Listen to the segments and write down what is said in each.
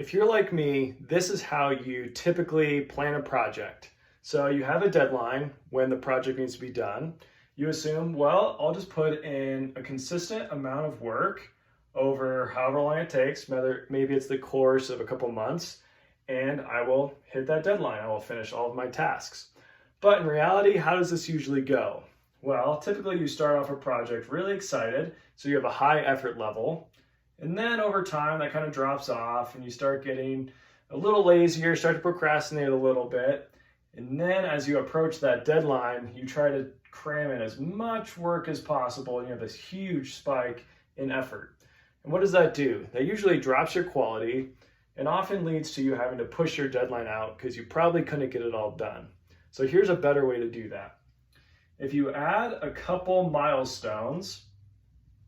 If you're like me, this is how you typically plan a project. So you have a deadline when the project needs to be done. You assume, well, I'll just put in a consistent amount of work over however long it takes, maybe it's the course of a couple months, and I will hit that deadline. I will finish all of my tasks. But in reality, how does this usually go? Well, typically you start off a project really excited, so you have a high effort level. And then over time, that kind of drops off and you start getting a little lazier, start to procrastinate a little bit. And then as you approach that deadline, you try to cram in as much work as possible and you have this huge spike in effort. And what does that do? That usually drops your quality and often leads to you having to push your deadline out because you probably couldn't get it all done. So here's a better way to do that. If you add a couple milestones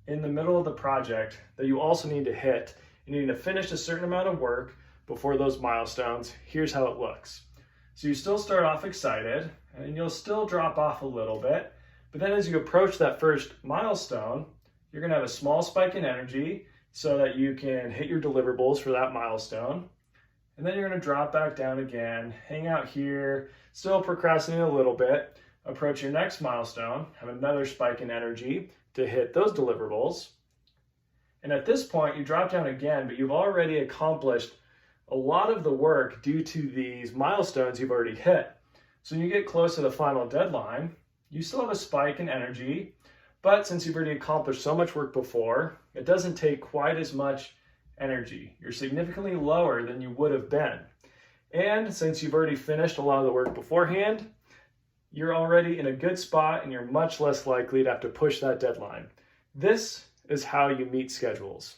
in the middle of the project that you also need to hit, you need to finish a certain amount of work before those milestones, here's how it looks. So you still start off excited and you'll still drop off a little bit, but then as you approach that first milestone, you're gonna have a small spike in energy so that you can hit your deliverables for that milestone. And then you're gonna drop back down again, hang out here, still procrastinate a little bit, approach your next milestone, have another spike in energy to hit those deliverables. And at this point, you drop down again, but you've already accomplished a lot of the work due to these milestones you've already hit. So when you get close to the final deadline, you still have a spike in energy, but since you've already accomplished so much work before, it doesn't take quite as much energy. You're significantly lower than you would have been. And since you've already finished a lot of the work beforehand, you're already in a good spot and you're much less likely to have to push that deadline. This is how you meet schedules.